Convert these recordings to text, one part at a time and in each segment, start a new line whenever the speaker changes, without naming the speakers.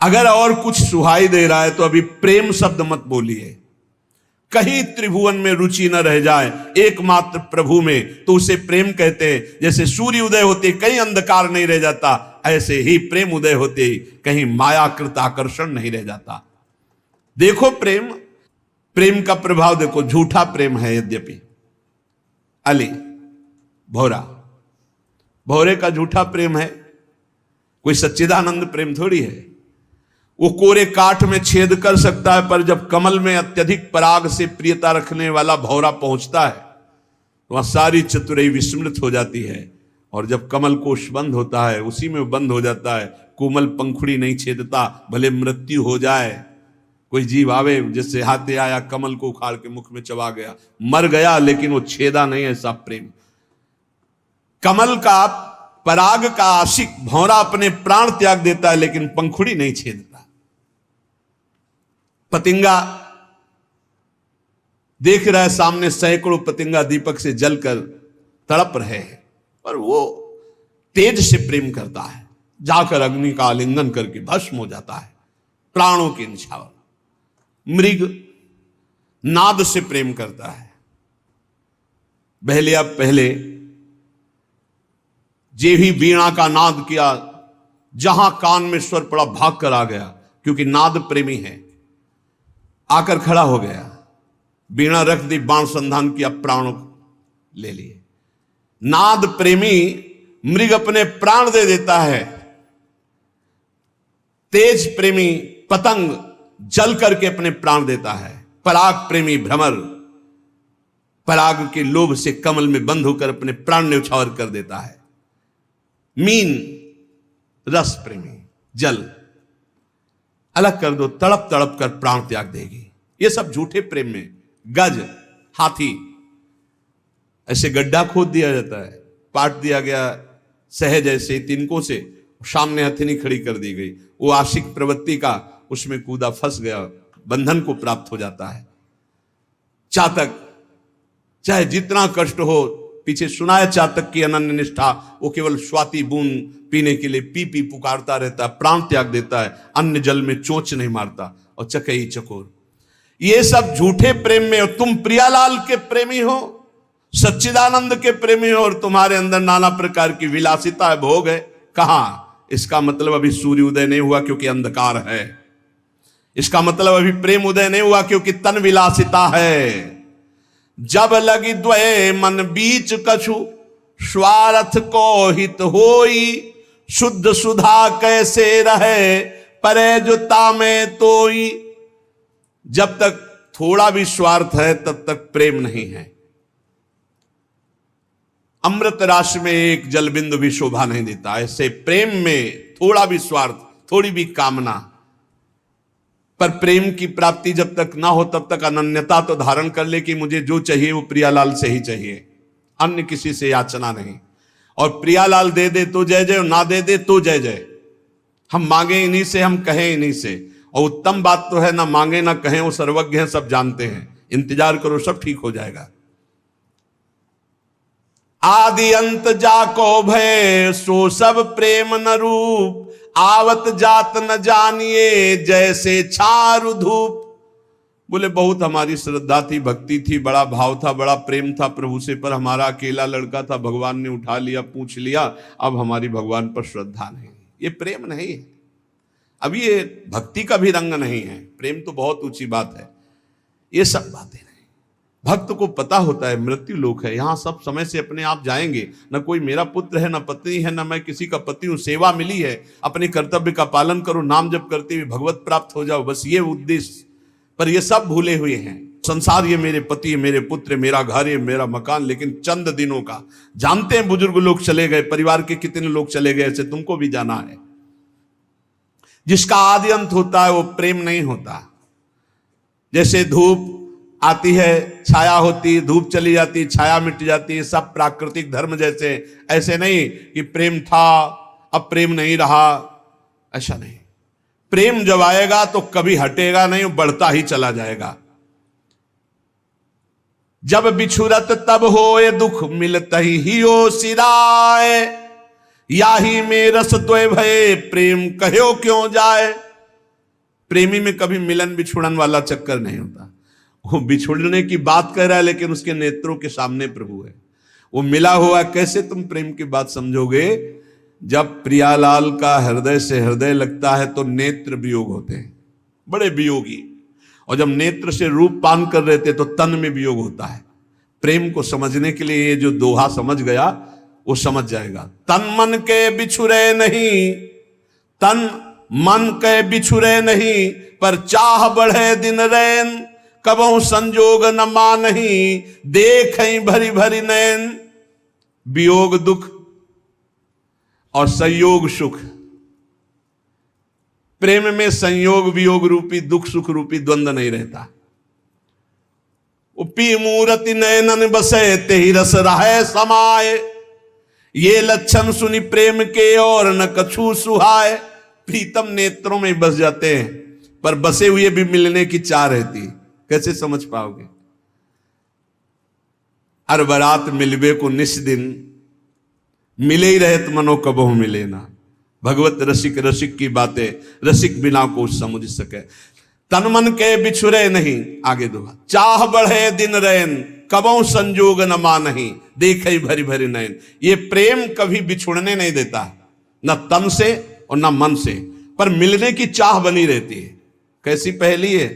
अगर और कुछ सुहाई दे रहा है तो अभी प्रेम शब्द मत बोलिए। कहीं त्रिभुवन में रुचि न रह जाए एकमात्र प्रभु में, तो उसे प्रेम कहते हैं। जैसे सूर्य उदय होते कहीं अंधकार नहीं रह जाता, ऐसे ही प्रेम उदय होते कहीं मायाकृत आकर्षण नहीं रह जाता। देखो प्रेम का प्रभाव देखो। झूठा प्रेम है यद्यपि, अली भौरे का झूठा प्रेम है, कोई सच्चिदानंद प्रेम थोड़ी है। वो कोरे काठ में छेद कर सकता है, पर जब कमल में अत्यधिक पराग से प्रियता रखने वाला भौरा पहुंचता है, वह सारी चतुराई विस्मृत हो जाती है। और जब कमल कोश बंद होता है, उसी में बंद हो जाता है। कोमल पंखुड़ी नहीं छेदता, भले मृत्यु हो जाए। कोई जीव आवे, जैसे हाथी आया कमल को उखाड़ के मुख में चबा गया, मर गया लेकिन वो छेदा नहीं। ऐसा प्रेम, कमल का पराग का आशिक भौरा अपने प्राण त्याग देता है लेकिन पंखुड़ी नहीं छेदता। पतिंगा देख रहा है सामने सैकड़ों पतिंगा दीपक से जलकर तड़प रहे हैं, पर वो तेज से प्रेम करता है, जाकर अग्नि का आलिंगन करके भस्म हो जाता है, प्राणों की निछावर। मृग नाद से प्रेम करता है। पहले जे भी वीणा का नाद किया, जहां कान में स्वर पड़ा भाग कर आ गया, क्योंकि नाद प्रेमी है। आकर खड़ा हो गया, वीणा रख दी, बाण संधान किया, प्राण ले लिए। नाद प्रेमी मृग अपने प्राण दे देता है। तेज प्रेमी पतंग जल करके अपने प्राण देता है। पराग प्रेमी भ्रमर पराग के लोभ से कमल में बंद होकर अपने प्राण न्यौछावर कर देता है। मीन रस प्रेमी जल अलग कर दो, तड़प तड़प कर प्राण त्याग देगी। ये सब झूठे प्रेम में। गज हाथी, ऐसे गड्ढा खोद दिया जाता है, पाट दिया गया सहज ऐसे तिनकों से, सामने हथिनी खड़ी कर दी गई, वो आशिक प्रवृत्ति का उसमें कूदा, फंस गया, बंधन को प्राप्त हो जाता है। चातक, चाहे जितना कष्ट हो, पीछे सुना है चातक की अनन्य निष्ठा, वो केवल स्वाति बूंद पीने के लिए पी पी पुकारता रहता है, प्राण त्याग देता है, अन्य जल में चोंच नहीं मारता, और चकई चकोर। ये सब झूठे प्रेम में हो। तुम प्रियालाल के प्रेमी हो, सच्चिदानंद के प्रेमी हो, और तुम्हारे अंदर नाना प्रकार की विलासिता है, भोग है। कहां? इसका मतलब अभी सूर्य उदय नहीं हुआ क्योंकि अंधकार है। इसका मतलब अभी प्रेम उदय नहीं हुआ क्योंकि तन विलासिता है। जब लगी द्वय मन बीच कछु, स्वार्थ को हित होई, शुद्ध सुधा कैसे रहे, परे जो तामे तोई। जब तक थोड़ा भी स्वार्थ है तब तक प्रेम नहीं है। अमृत राशि में एक जल बिंदु भी शोभा नहीं देता। ऐसे प्रेम में थोड़ा भी स्वार्थ, थोड़ी भी कामना, पर प्रेम की प्राप्ति जब तक ना हो तब तक अनन्यता तो धारण कर ले कि मुझे जो चाहिए वो प्रियालाल से ही चाहिए, अन्य किसी से याचना नहीं। और प्रियालाल दे दे तो जय जय, ना दे दे तो जय जय। हम मांगे इन्हीं से, हम कहें इन्हीं से। और उत्तम बात तो है, ना मांगे ना कहें, वो सर्वज्ञ हैं, सब जानते हैं। इंतजार करो, सब ठीक हो जाएगा। आदि अंत जाको भय, सो सब प्रेम न रूप, आवत जात न जानिए, जैसे छारु धूप। बोले बहुत हमारी श्रद्धा थी, भक्ति थी, बड़ा भाव था, बड़ा प्रेम था प्रभु से, पर हमारा अकेला लड़का था, भगवान ने उठा लिया, पूछ लिया, अब हमारी भगवान पर श्रद्धा नहीं। ये प्रेम नहीं है। अब ये भक्ति का भी रंग नहीं है। प्रेम तो बहुत ऊंची बात है, ये सब बातें नहीं। भक्त को पता होता है मृत्यु लोक है, यहां सब समय से अपने आप जाएंगे। न कोई मेरा पुत्र है, न पत्नी है, न मैं किसी का पति हूं। सेवा मिली है, अपने कर्तव्य का पालन करो, नाम जप करते हुए भगवत प्राप्त हो जाओ, बस ये उद्देश्य। पर ये सब भूले हुए हैं। संसार ये मेरे पति, मेरे पुत्र, मेरा घर, ये मेरा मकान, लेकिन चंद दिनों का। जानते हैं बुजुर्ग लोग चले गए, परिवार के कितने लोग चले गए, ऐसे तुमको भी जाना है। जिसका आदि अंत होता है वो प्रेम नहीं होता। जैसे धूप आती है, छाया होती, धूप चली जाती, छाया मिट जाती, सब प्राकृतिक धर्म जैसे। ऐसे नहीं कि प्रेम था अब प्रेम नहीं रहा, ऐसा नहीं। प्रेम जब आएगा तो कभी हटेगा नहीं, बढ़ता ही चला जाएगा। जब बिछुरत तब होए दुख, मिलत ही हो सिराए, याही में रस द्वय भये, प्रेम कहो क्यों जाए। प्रेमी में कभी मिलन बिछुड़न वाला चक्कर नहीं होता। वो बिछुड़ने की बात कह रहा है लेकिन उसके नेत्रों के सामने प्रभु है, वो मिला हुआ। कैसे तुम प्रेम की बात समझोगे? जब प्रियालाल का हृदय से हृदय लगता है तो नेत्र वियोग होते हैं, बड़े वियोगी। और जब नेत्र से रूप पान कर रहे थे तो तन में वियोग होता है। प्रेम को समझने के लिए ये जो दोहा समझ गया वो समझ जाएगा। तन मन के बिछुरे नहीं, तन मन के बिछुरे नहीं, पर चाह बढ़े दिन रैन, कबहु संजोग न मानही, देखें भरी भरी नैन। वियोग दुख और संयोग सुख। प्रेम में संयोग वियोग रूपी दुख सुख रूपी द्वंद्व नहीं रहता। उपी मूरति नयनन बसे, तेहि रस रहे समाये, ये लक्षण सुनी प्रेम के और न कछु सुहाए। प्रीतम नेत्रों में बस जाते हैं पर बसे हुए भी मिलने की चाह रहती। कैसे समझ पाओगे? अर बरात मिलबे को निस दिन, मिले ही रहत मनो कबहु मिले ना। भगवत रसिक रसिक की बातें, रसिक बिना को समझ सके। तन मन के बिछुरे नहीं, आगे दोहा, चाह बढ़े दिन रैन, कबहु संजोग न मानही, देखे भरी भरी नैन। ये प्रेम कभी बिछुड़ने नहीं देता, न तन से और न मन से, पर मिलने की चाह बनी रहती है। कैसी पहेली है?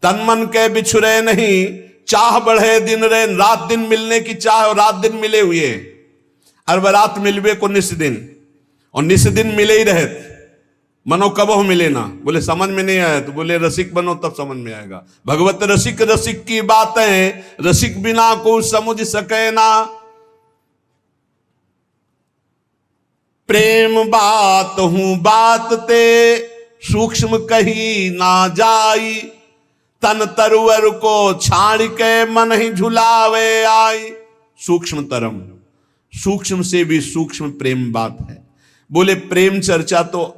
तन मन के बिछुरे नहीं, चाह बढ़े दिन रैन। रात दिन मिलने की चाह और रात दिन मिले हुए। अरब रात मिलबे को निस दिन, और निस दिन मिले ही रहत, मनो कबहु मिले ना। बोले समझ में नहीं आया तो बोले रसिक बनो तब समझ में आएगा। भगवत रसिक रसिक की बातें, रसिक बिना को समझ सके ना। प्रेम बात हूं बात ते, सूक्ष्म कही ना जाई, तन तरुवर को छाड़ के मन ही झुलावे आई। सूक्ष्म तरम, सूक्ष्म से भी सूक्ष्म प्रेम बात है। बोले प्रेम चर्चा तो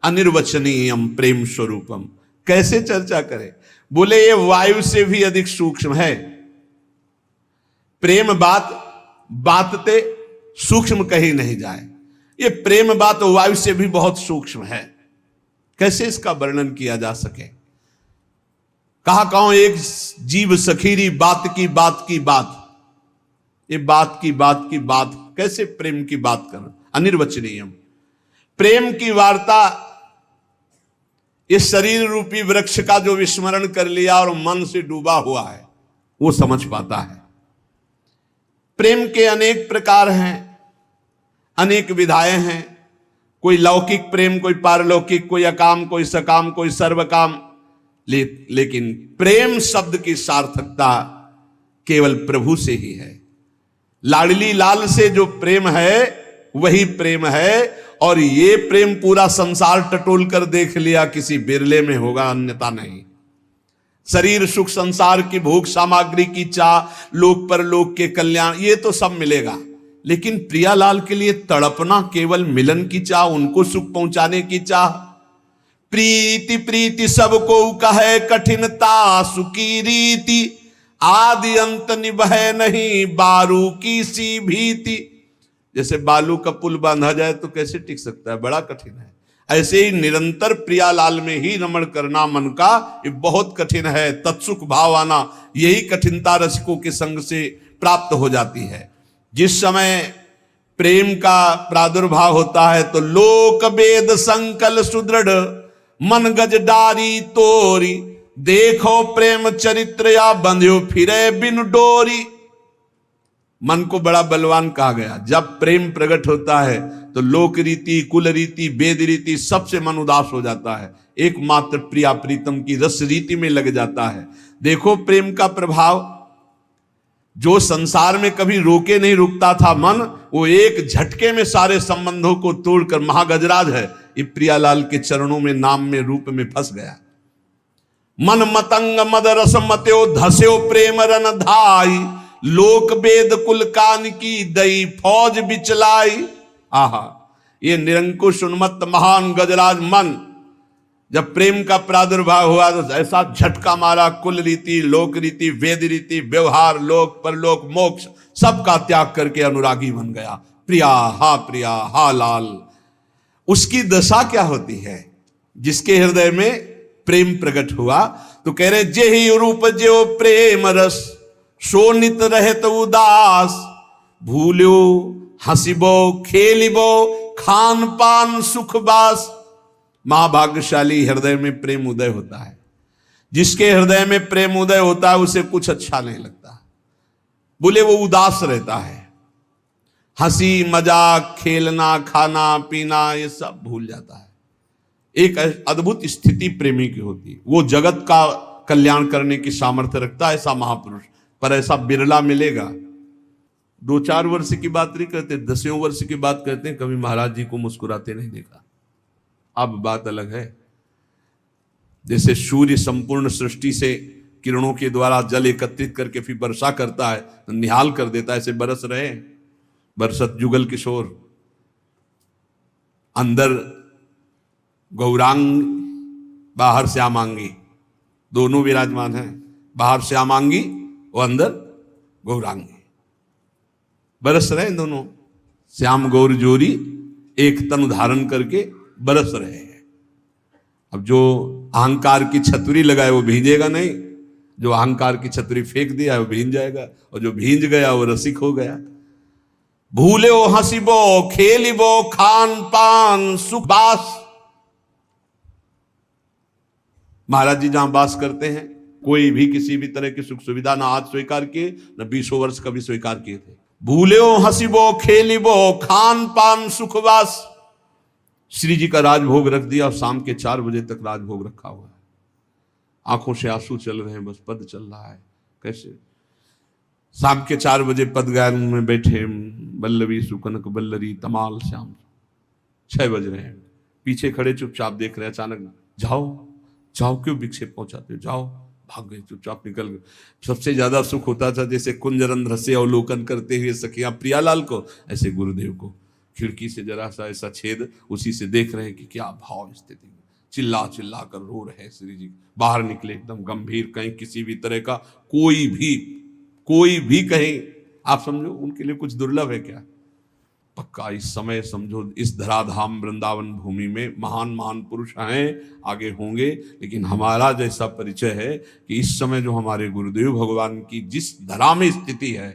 अनिर्वचनीयम प्रेम स्वरूपम। कैसे चर्चा करें? बोले ये वायु से भी अधिक सूक्ष्म है। प्रेम बात बातते सूक्ष्म कही नहीं जाए। ये प्रेम बात वायु से भी बहुत सूक्ष्म है। कैसे इसका वर्णन किया जा सके? कहा कहूं एक जीव सखीरी बात की बात की बात। ये बात की बात की बात कैसे प्रेम की बात कर? अनिर्वचनीयम। प्रेम की वार्ता इस शरीर रूपी वृक्ष का जो विस्मरण कर लिया और मन से डूबा हुआ है वो समझ पाता है। प्रेम के अनेक प्रकार हैं, अनेक विधाएं हैं। कोई लौकिक प्रेम, कोई पारलौकिक, कोई अकाम, कोई सकाम, कोई सर्वकाम। लेकिन प्रेम शब्द की सार्थकता केवल प्रभु से ही है। लाडली लाल से जो प्रेम है वही प्रेम है। और ये प्रेम पूरा संसार टटोल कर देख लिया, किसी बिरले में होगा, अन्यथा नहीं। शरीर सुख, संसार की भूख, सामग्री की चाह, लोक पर लोक के कल्याण, ये तो सब मिलेगा। लेकिन प्रियालाल के लिए तड़पना केवल मिलन की चाह, उनको सुख पहुंचाने की चाह। प्रीति प्रीति सबको कहे, कठिनता सुखी रीति, आदि अंत निभय नहीं, बारू की सी भीति। जैसे बालू का पुल बांधा जाए तो कैसे टिक सकता है, बड़ा कठिन है। ऐसे ही निरंतर प्रियालाल में ही रमण करना मन का ये बहुत कठिन है। तत्सुख भाव आना, यही कठिनता रसिकों के संग से प्राप्त हो जाती है। जिस समय प्रेम का प्रादुर्भाव होता है तो लोक वेद संकल सुदृढ़, मन गज डारी तोरी, देखो प्रेम चरित्र या बंध्यो फिरे बिन डोरी। मन को बड़ा बलवान कहा गया। जब प्रेम प्रकट होता है तो लोक रीति, कुल रीति, वेद रीति सबसे मन उदास हो जाता है। एकमात्र प्रिया प्रीतम की रस रीति में लग जाता है। देखो प्रेम का प्रभाव, जो संसार में कभी रोके नहीं रुकता था मन, वो एक झटके में सारे संबंधों को तोड़कर, महागजराज है ये, प्रियालाल के चरणों में, नाम में, रूप में फंस गया। मन मतंग मद रस मत्यो, धस्यो प्रेम रन धाई, लोक वेद कुल कान की दई फौज बिचलाई। आहा, ये निरंकुश उन्मत्त महान गजराज मन जब प्रेम का प्रादुर्भाव हुआ तो ऐसा झटका मारा। कुल रीति, लोक रीति, वेद रीति, व्यवहार, लोक परलोक, मोक्ष सबका त्याग करके अनुरागी बन गया। प्रिया हा लाल। उसकी दशा क्या होती है? जिसके हृदय में प्रेम प्रकट हुआ। तो कह रहे जेहि रूप जो प्रेम रस, सो नित रहत उदास, भूलो हंसिबो खेलिबो खान पान सुख बास। महाभाग्यशाली हृदय में प्रेम उदय होता है। जिसके हृदय में प्रेम उदय होता है उसे कुछ अच्छा नहीं लगता, बोले वो उदास रहता है। हंसी मजाक खेलना खाना पीना ये सब भूल जाता है। एक अद्भुत स्थिति प्रेमी की होती है। वो जगत का कल्याण करने की सामर्थ्य रखता है ऐसा महापुरुष, पर ऐसा बिरला मिलेगा। 2-4 वर्ष की बात नहीं करते, 10 वर्ष की बात करते हैं। कभी महाराज जी को मुस्कुराते नहीं देखा। अब बात अलग है। जैसे सूर्य संपूर्ण सृष्टि से किरणों के द्वारा जल एकत्रित करके फिर वर्षा करता है, निहाल कर देता है, ऐसे बरस रहे। बरसत जुगल किशोर, अंदर गौरांग बाहर श्यामांगी, दोनों विराजमान हैं। बाहर श्यामांगी और अंदर गौरांगी, बरस रहे हैं दोनों। श्याम गौर जोरी एक तन धारण करके बरस रहे हैं। अब जो अहंकार की छतरी लगाए वो भींजेगा नहीं, जो अहंकार की छतरी फेंक दिया है वो भींज जाएगा, और जो भींज गया वो रसिक हो गया। भूलो हंसिबो खेलिबो खान पान सुख बास। महाराज जी जहां बास करते हैं कोई भी किसी भी तरह की सुख सुविधा ना आज स्वीकार किए, न 20 वर्ष कभी स्वीकार किए थे। भूलो हंसिबो खेलिबो खान पान सुखवास। श्री जी का राजभोग रख दिया और शाम के 4 बजे तक राजभोग रखा हुआ है। आंखों से आंसू चल रहे हैं, बस पद चल रहा है। कैसे? शाम के 4 बजे पद गायन में बैठे, बल्लवी सुकनक बल्लरी तमाल श्याम। 6 बज रहे हैं, पीछे खड़े चुपचाप देख रहे हैं। अचानक जाओ जाओ, क्यों विक्षेप पहुंचाते हो, जाओ। भाग गए, चुपचाप निकल गए। सबसे ज्यादा सुख होता था जैसे कुंजरंध्र से अवलोकन करते हुए सखियां प्रियालाल को, ऐसे गुरुदेव को खिड़की से जरा सा ऐसा छेद, उसी से देख रहे हैं कि क्या भाव स्थिति। चिल्ला चिल्ला कर रो रहे हैं श्री जी। बाहर निकले एकदम गंभीर, कहीं किसी भी तरह का कोई भी कहीं आप समझो उनके लिए कुछ दुर्लभ है क्या? पक्का इस समय समझो इस धराधाम वृंदावन भूमि में महान महान पुरुष हैं, आगे होंगे, लेकिन हमारा जैसा परिचय है कि इस समय जो हमारे गुरुदेव भगवान की जिस धरा में स्थिति है,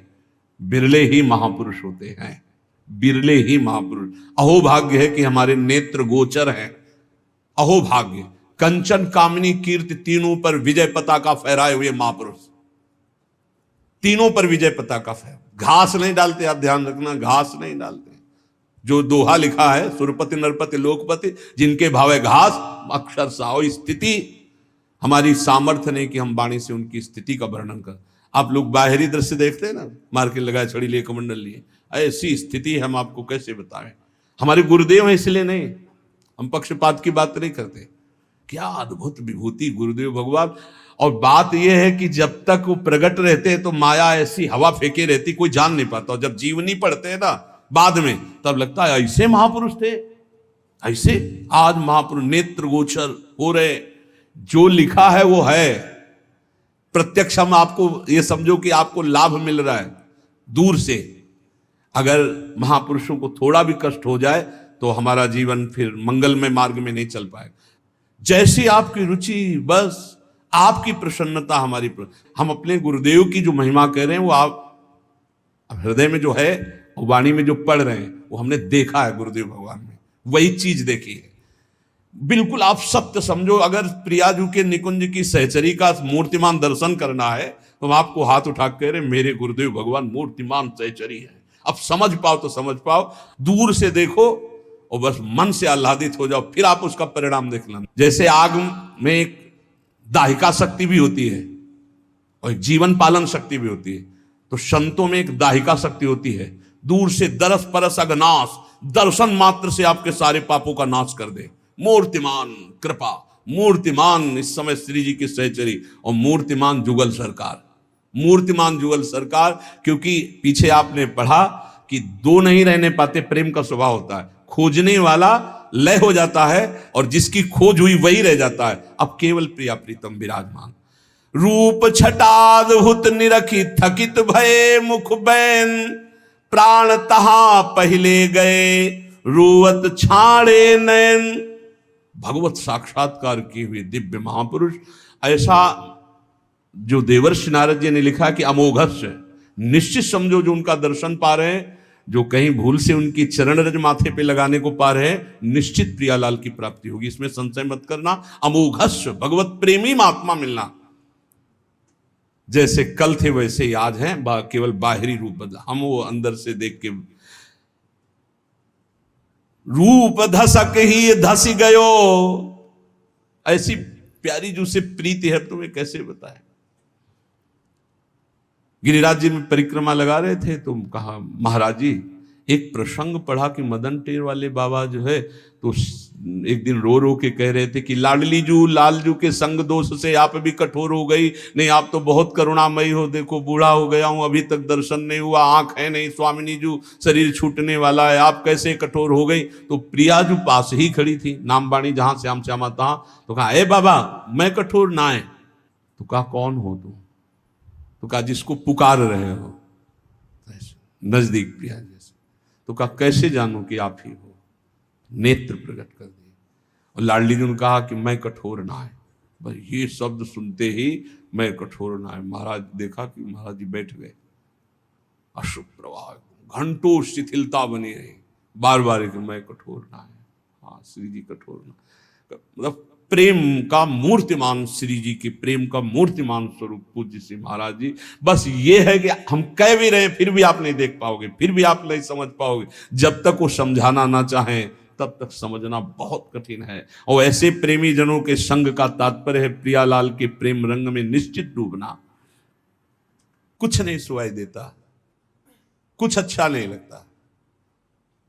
बिरले ही महापुरुष होते हैं, बिरले ही महापुरुष। अहोभाग्य है कि हमारे नेत्र गोचर हैं। अहोभाग्य। कंचन कामिनी कीर्ति तीनों पर विजय पताका फहराए हुए महापुरुष, तीनों पर विजय पताका फहरा। घास नहीं डालते, आप ध्यान रखना, घास नहीं डालते। जो दोहा लिखा है, सुरपति नरपति लोकपति जिनके भावे घास, अक्षर साओ। स्थिति हमारी सामर्थ्य नहीं कि हम वाणी से उनकी स्थिति का वर्णन कर। आप लोग बाहरी दृश्य देखते हैं ना, मार के लगाए छड़ी लिए कमंडल लिए, ऐसी स्थिति हम आपको कैसे बताएं। हमारे गुरुदेव हैं इसलिए नहीं, हम पक्षपात की बात नहीं करते। क्या अद्भुत विभूति गुरुदेव भगवान। और बात यह है कि जब तक वो प्रकट रहते हैं तो माया ऐसी हवा फेंके रहती, कोई जान नहीं पाता। और जब जीवनी पढ़ते हैं ना बाद में, तब लगता है ऐसे महापुरुष थे, ऐसे आज महापुरुष नेत्र गोचर हो रहे। जो लिखा है वो है, प्रत्यक्ष हम आपको ये समझो कि आपको लाभ मिल रहा है दूर से। अगर महापुरुषों को थोड़ा भी कष्ट हो जाए तो हमारा जीवन फिर मंगलमय मार्ग में नहीं चल पाएगा। जैसी आपकी रुचि, बस आपकी प्रसन्नता हमारी हम अपने गुरुदेव की जो महिमा कह रहे हैं वो आप हृदय में जो है, वाणी में जो पढ़ रहे हैं, वो हमने देखा है गुरुदेव भगवान में, वही चीज देखी है। बिल्कुल आप सत्य समझो। अगर प्रियाजू के निकुंज की सहचरी का मूर्तिमान दर्शन करना है तो हम आपको हाथ उठा कह रहे मेरे गुरुदेव भगवान मूर्तिमान सहचरी है। अब समझ पाओ तो समझ पाओ, दूर से देखो और बस मन से आह्लादित हो जाओ, फिर आप उसका परिणाम देखना। जैसे आग में एक दाहिका शक्ति भी होती है और एक जीवन पालन शक्ति भी होती है, तो संतों में एक दाहिका शक्ति होती है, दूर से दरस परस अगनाश, दर्शन मात्र से आपके सारे पापों का नाश कर दे। मूर्तिमान कृपा, मूर्तिमान इस समय श्री जी की सहचरी, और मूर्तिमान जुगल सरकार, मूर्तिमान जुगल सरकार। क्योंकि पीछे आपने पढ़ा कि दो नहीं रहने पाते, प्रेम का स्वभाव होता है। खोजने वाला लय हो जाता है और जिसकी खोज हुई वही रह जाता है। अब केवल प्रिया प्रीतम विराजमान। रूप छटादहुत निरखी थकित भये मुख बैन, प्राण तहां पहले गए रोवत छाड़े नैन। भगवत साक्षात्कार किए हुए दिव्य महापुरुष। ऐसा जो देवर्षि नारद जी ने लिखा कि अमोघस्य, निश्चित समझो जो उनका दर्शन पा रहे हैं, जो कहीं भूल से उनकी चरण रज माथे पे लगाने को पा रहे हैं, निश्चित प्रियालाल की प्राप्ति होगी, इसमें संशय मत करना। अमोघस्य, भगवत प्रेमी महात्मा मिलना। जैसे कल थे वैसे ही आज हैं, केवल बाहरी रूप बदला, हम वो अंदर से देख के रूप धसक ही धस गयो। ऐसी प्यारी जो से प्रीति है, तुम्हें कैसे बताए। गिरिराज जी में परिक्रमा लगा रहे थे तो कहा महाराज जी एक प्रसंग पढ़ा कि मदन टेर वाले बाबा जो है तो एक दिन रो रो के कह रहे थे कि लाडली जू लालजू के संग दोष से आप भी कठोर हो गई, नहीं आप तो बहुत करुणामयी हो, देखो बूढ़ा हो गया हूं अभी तक दर्शन नहीं हुआ, आंख है नहीं स्वामिनी जू, शरीर छूटने वाला है, आप कैसे कठोर हो गई। तो प्रिया जो पास ही खड़ी थी, नामवाणी जहां श्याम श्यामा तहां, तो कहा ए बाबा मैं कठोर ना है। तो कहा कौन हो तुम? तो कहा जिसको पुकार रहे हो, नजदीक प्रिया जैसे। तो कहा कैसे जानूं कि आप ही हो? नेत्र प्रकट कर दिए। और लाडली जी ने कहा कि मैं कठोर ना है। बस ये शब्द सुनते ही मैं कठोर ना है, महाराज देखा कि महाराज जी बैठ गए। अशुभ प्रवाह, घंटों शिथिलता बनी रही, बार बार कि मैं कठोर ना है। हाँ श्री जी कठोर ना, मतलब प्रेम का मूर्तिमान, श्री जी के प्रेम का मूर्तिमान स्वरूप पूज्य श्री महाराज जी। बस ये है कि हम कह भी रहे फिर भी आप नहीं देख पाओगे, फिर भी आप नहीं समझ पाओगे। जब तक वो समझाना ना चाहें तब तक समझना बहुत कठिन है। और ऐसे प्रेमी जनों के संग का तात्पर्य है प्रियालाल के प्रेम रंग में निश्चित डूबना। कुछ नहीं सुनाई देता, कुछ अच्छा नहीं लगता।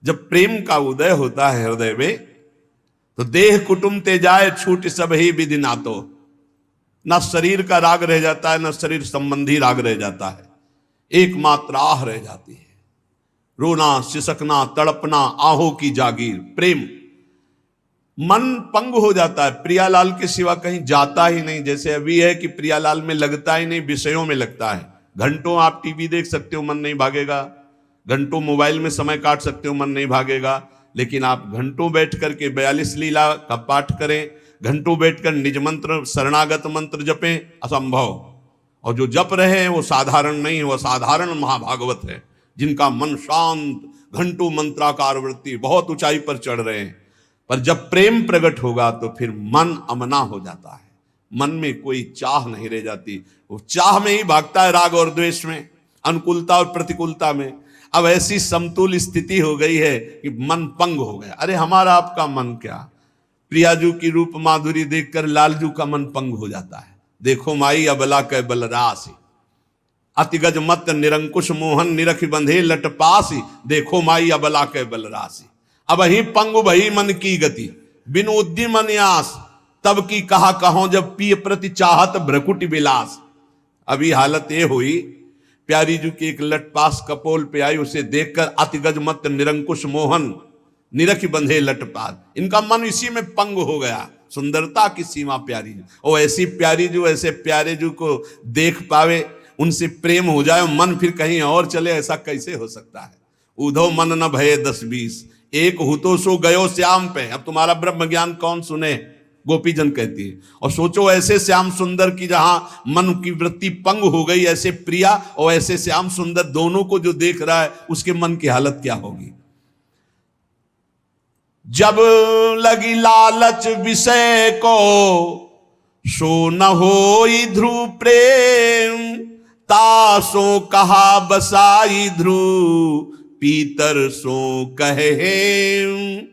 जब प्रेम का उदय होता है हृदय में तो देह कुटुंब ते जाए छूट सब ही विधि नातो। न शरीर का राग रह जाता है, न शरीर संबंधी राग रह जाता है, एकमात्र आह रह जाती है। रोना सिसकना तड़पना आहों की जागीर, प्रेम। मन पंग हो जाता है, प्रियालाल के सिवा कहीं जाता ही नहीं। जैसे अभी है कि प्रियालाल में लगता ही नहीं, विषयों में लगता है। घंटों आप टीवी देख सकते हो, मन नहीं भागेगा। घंटों मोबाइल में समय काट सकते हो, मन नहीं भागेगा। लेकिन आप घंटों बैठ करके 42 लीला का पाठ करें, घंटों बैठकर निज मंत्र शरणागत मंत्र जपें, असंभव। और जो जप रहे हैं वो साधारण नहीं, वो साधारण महाभागवत है, जिनका मन शांत, घंटों मंत्राकार वृत्ति, बहुत ऊंचाई पर चढ़ रहे हैं। पर जब प्रेम प्रकट होगा तो फिर मन अमना हो जाता है, मन में कोई चाह नहीं रह जाती। वो चाह में ही भागता है, राग और द्वेष में, अनुकूलता और प्रतिकूलता में। अब ऐसी समतुल स्थिति हो गई है कि मन पंग हो गया। अरे हमारा आपका मन क्या, प्रियाजू की रूप माधुरी देखकर लालजू का मन पंग हो जाता है। देखो माई अबला कै बलरासी, अतिगज मत निरंकुश मोहन निरख बंधे लट पासी। देखो माई अबला कै बलरासी, अब ही पंग भई मन की गति, बिन उद्यम न्यास, तब की कहा कहो जब पिय प्रति चाहत भ्रकुट विलास। अभी हालत ये हुई, प्यारी जी की एक लटपास कपोल पे आई, उसे देखकर अतिगज मत निरंकुश मोहन निरख बंधे लटपास, इनका मन इसी में पंग हो गया। सुंदरता की सीमा प्यारी जी, और ऐसी प्यारी जो ऐसे प्यारे जी को देख पावे, उनसे प्रेम हो जाए, मन फिर कहीं और चले, ऐसा कैसे हो सकता है। उधो मन न भये 10-20, एक हुतो सो गयो श्याम पे। अब तुम्हारा ब्रह्म ज्ञान कौन सुने, गोपीजन कहती है। और सोचो ऐसे श्याम सुंदर की जहां मन की वृत्ति पंग हो गई, ऐसे प्रिया और ऐसे श्याम सुंदर दोनों को जो देख रहा है, उसके मन की हालत क्या होगी। जब लगी लालच विषय को, सो न होई ध्रुव प्रेम, तासो कहा बसाई ध्रुव, पीतर सो कहे।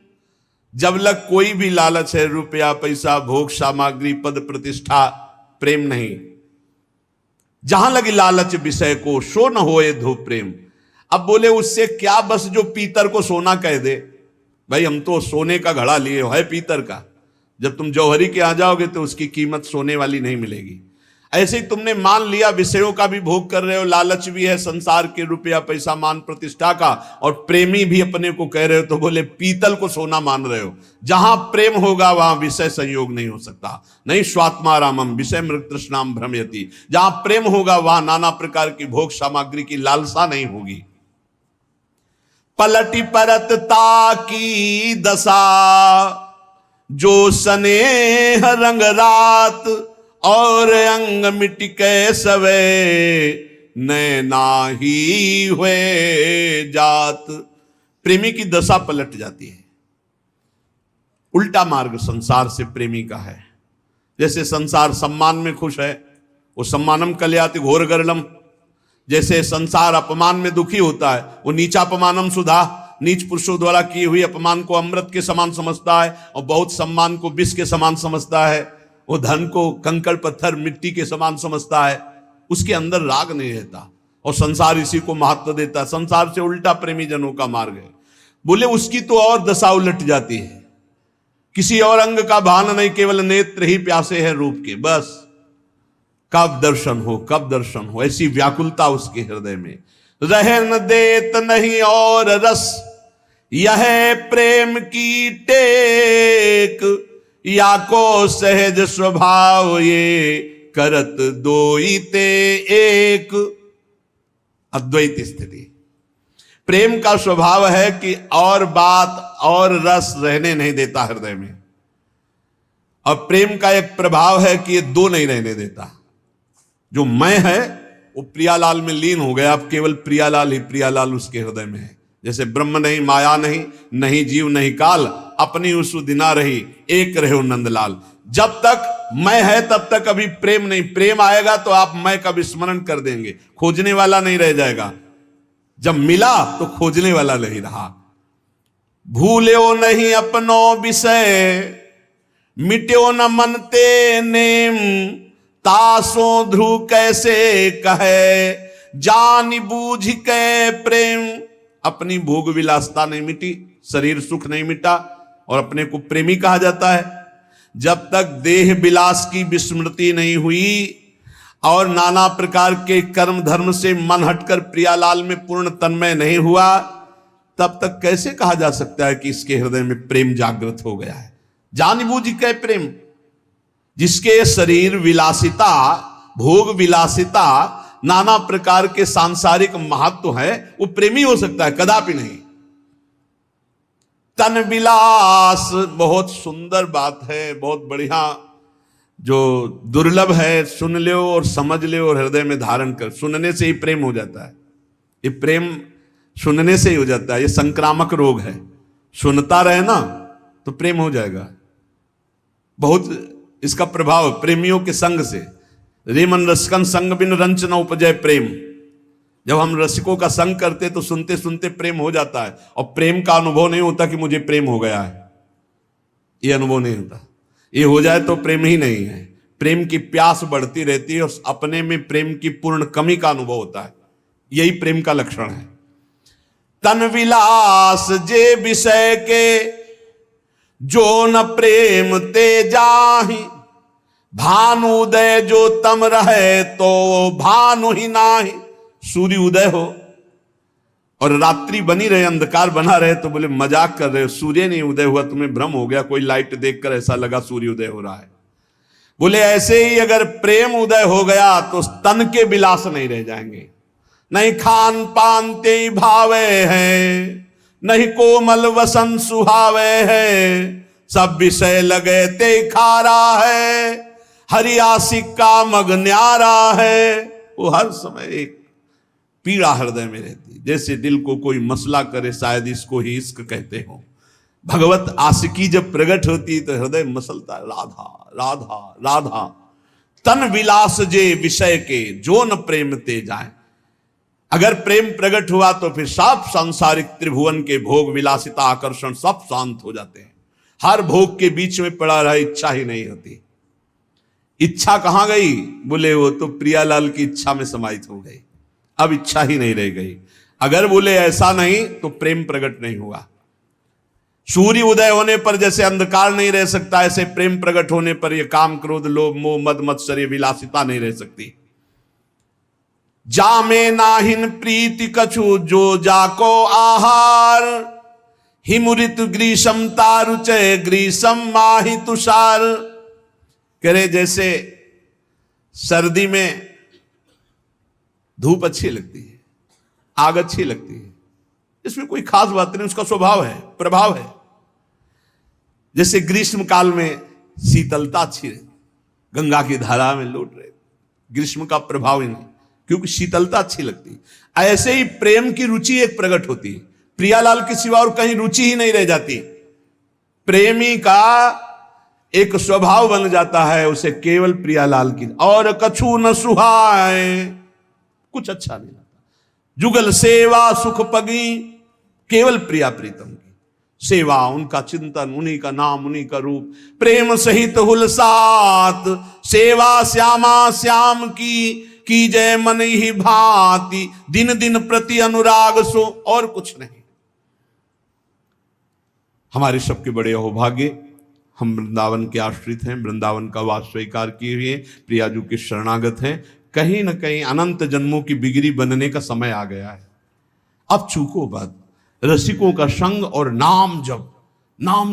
जब लग कोई भी लालच है, रुपया पैसा भोग सामग्री पद प्रतिष्ठा, प्रेम नहीं। जहां लगी लालच विषय को, सो न होए ध्रुव प्रेम। अब बोले उससे क्या, बस जो पीतर को सोना कह दे। भाई हम तो सोने का घड़ा लिए है पीतर का, जब तुम जौहरी के आ जाओगे तो उसकी कीमत सोने वाली नहीं मिलेगी। ऐसे ही तुमने मान लिया विषयों का भी भोग कर रहे हो, लालच भी है संसार के, रुपया पैसा मान प्रतिष्ठा का, और प्रेमी भी अपने को कह रहे हो, तो बोले पीतल को सोना मान रहे हो। जहां प्रेम होगा वहां विषय संयोग नहीं हो सकता। नहीं स्वात्मारामम विषय मृग तृष्णाम भ्रमयति, जहां प्रेम होगा वहां नाना प्रकार की भोग सामग्री की लालसा नहीं होगी। पलटी परतता की दशा, जो स्नेह रंग रात और अंग मिट के सवे नैना ही हुए जात। प्रेमी की दशा पलट जाती है। उल्टा मार्ग संसार से प्रेमी का है। जैसे संसार सम्मान में खुश है, वो सम्मानम कल्याति घोर गरलम। जैसे संसार अपमान में दुखी होता है, वो नीचापमानम सुधा, नीच पुरुषों द्वारा की हुई अपमान को अमृत के समान समझता है और बहुत सम्मान को विष के समान समझता है। वो धन को कंकड़ पत्थर मिट्टी के समान समझता है, उसके अंदर राग नहीं रहता और संसार इसी को महत्व देता है। संसार से उल्टा प्रेमी जनों का मार्ग है। बोले उसकी तो और दशा उलट जाती है, किसी और अंग का भान नहीं, केवल नेत्र ही प्यासे हैं रूप के। बस कब दर्शन हो, कब दर्शन हो, ऐसी व्याकुलता उसके हृदय में। रह न देत नहीं और रस, यह प्रेम की टेक, या को सहज स्वभाव ये करत दोई ते एक। अद्वैत स्थिति। प्रेम का स्वभाव है कि और बात और रस रहने नहीं देता हृदय में, और प्रेम का एक प्रभाव है कि ये दो नहीं रहने देता। जो मैं है वो प्रियालाल में लीन हो गया, अब केवल प्रियालाल ही प्रियालाल उसके हृदय में है। जैसे ब्रह्म नहीं, माया नहीं, नहीं जीव नहीं काल, अपनी उसु दिना रही, एक रहे नंदलाल। जब तक मैं है तब तक अभी प्रेम नहीं। प्रेम आएगा तो आप मैं का विस्मरण कर देंगे, खोजने वाला नहीं रह जाएगा। जब मिला तो खोजने वाला नहीं रहा। भूल्यो नहीं अपनो विषय, मिट्यो न मनते नेम, तासो ध्रुव कैसे कहे, जान बूझ के प्रेम। अपनी भोग विलासता नहीं मिटी, शरीर सुख नहीं मिटा, और अपने को प्रेमी कहा जाता है। जब तक देह विलास की विस्मृति नहीं हुई और नाना प्रकार के कर्म धर्म से मन हटकर प्रियालाल में पूर्ण तन्मय नहीं हुआ, तब तक कैसे कहा जा सकता है कि इसके हृदय में प्रेम जागृत हो गया है। जानबूझ के प्रेम। जिसके शरीर विलासिता, भोग विलासिता, नाना प्रकार के सांसारिक महत्व है, वो प्रेमी हो सकता है? कदापि नहीं। तन विलास बहुत सुंदर बात है, बहुत बढ़िया, जो दुर्लभ है। सुन लो और समझ लो और हृदय में धारण कर। सुनने से ही प्रेम हो जाता है। ये प्रेम सुनने से ही हो जाता है। ये संक्रामक रोग है। सुनता रहे ना तो प्रेम हो जाएगा। बहुत इसका प्रभाव प्रेमियों के संग से। रेमन रसकन संग बिन रंच न उपजय प्रेम। जब हम रसिकों का संग करते तो सुनते सुनते प्रेम हो जाता है, और प्रेम का अनुभव नहीं होता कि मुझे प्रेम हो गया है। ये अनुभव नहीं होता। ये हो जाए तो प्रेम ही नहीं है। प्रेम की प्यास बढ़ती रहती है और अपने में प्रेम की पूर्ण कमी का अनुभव होता है। यही प्रेम का लक्षण है। तन विलास जे विषय के, जो न प्रेम ते जाहि, भानु उदय जो तम रहे तो भानु ही नाही। सूर्य उदय हो और रात्रि बनी रहे, अंधकार बना रहे, तो बोले मजाक कर रहे हो, सूर्य नहीं उदय हुआ, तुम्हें भ्रम हो गया, कोई लाइट देखकर ऐसा लगा सूर्य उदय हो रहा है। बोले ऐसे ही अगर प्रेम उदय हो गया तो तन के विलास नहीं रह जाएंगे। नहीं खान पान ते भावे है, नहीं कोमल वसन सुहावे है, सब विषय लगे ते खारा है, हरि आशिक का मग न्यारा है। वो हर समय एक पीड़ा हृदय में रहती, जैसे दिल को कोई मसला करे, शायद इसको ही इश्क कहते हो। भगवत आशिकी जब प्रकट होती तो हृदय मसलता है, राधा राधा राधा। तन विलास जे विषय के, जो न प्रेम ते जाए। अगर प्रेम प्रकट हुआ तो फिर सब सांसारिक त्रिभुवन के भोग विलासिता आकर्षण सब शांत हो जाते हैं। हर भोग के बीच में पड़ा रहा, इच्छा ही नहीं होती। इच्छा कहां गई? बोले वो तो प्रियालाल की इच्छा में समाहित हो गई, अब इच्छा ही नहीं रह गई। अगर बोले ऐसा नहीं तो प्रेम प्रकट नहीं हुआ। सूर्य उदय होने पर जैसे अंधकार नहीं रह सकता, ऐसे प्रेम प्रकट होने पर यह काम क्रोध लोभ मोह मद मत्सर्य विलासिता नहीं रह सकती। जामे नाहिन प्रीति कछु, जो जाको आहार, हिमुरित ग्रीषम तारुचय ग्रीषम माहि तुषार। कह रहे जैसे सर्दी में धूप अच्छी लगती है, आग अच्छी लगती है, इसमें कोई खास बात नहीं, उसका स्वभाव है, प्रभाव है। जैसे ग्रीष्म काल में शीतलता अच्छी रहे, गंगा की धारा में लौट रहे, ग्रीष्म का प्रभाव ही नहीं, क्योंकि शीतलता अच्छी लगती। ऐसे ही प्रेम की रुचि एक प्रकट होती है, प्रियालाल के सिवा और कहीं रुचि ही नहीं रह जाती। प्रेमी का एक स्वभाव बन जाता है, उसे केवल प्रियालाल की और कछु न सुहाए, कुछ अच्छा नहीं लगता। जुगल सेवा सुख पगी, केवल प्रिया प्रीतम की सेवा, उनका चिंतन, उन्हीं का नाम, उन्हीं का रूप, प्रेम सहित हुलसात, सेवा श्यामा श्याम की जय मन ही भांति, दिन दिन प्रति अनुराग सो, और कुछ नहीं। हमारे सबके बड़े अहोभाग्य, हम वृंदावन के आश्रित हैं, वृंदावन का वास स्वीकार किए हुए प्रियाजू के शरणागत हैं। कहीं न कहीं अनंत जन्मों की बिगड़ी बनने का समय आ गया है। अब चूको बात, रसिकों का संग और नाम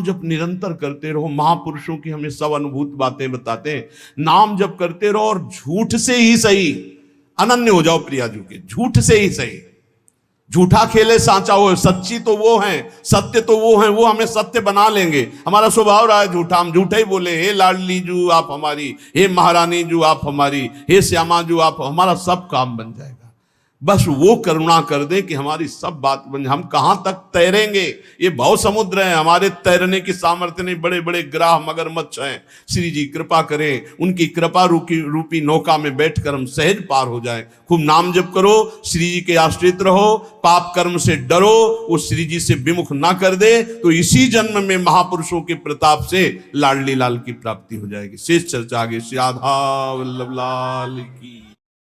जप निरंतर करते रहो। महापुरुषों की हमें सब अनुभूत बातें बताते हैं। नाम जप करते रहो और झूठ से ही सही अनन्य हो जाओ प्रियाजू के, झूठ से ही सही। झूठा खेले सांचा हो, सच्ची तो वो है, सत्य तो वो है, वो हमें सत्य बना लेंगे। हमारा स्वभाव रहा है झूठा, हम झूठे ही बोले, हे लाडली जू आप हमारी, हे महारानी जू आप हमारी, हे श्यामा जू आप, हमारा सब काम बन जाएगा। बस वो करुणा कर दे कि हमारी सब बात बन जाए। हम कहां तक तैरेंगे, ये भव समुद्र है, हमारे तैरने की सामर्थ्य नहीं। बड़े बड़े ग्राह मगरमच्छ हैं, श्री जी कृपा करें, उनकी कृपा रूपी नौका में बैठकर हम सहज पार हो जाएं। खूब नाम जप करो, श्री जी के आश्रित रहो, पाप कर्म से डरो, वो श्री जी से विमुख ना कर दे तो इसी जन्म में महापुरुषों के प्रताप से लाडली लाल की प्राप्ति हो जाएगी। शेष चर्चा आगे। श्री राधा वल्लभ लाल की।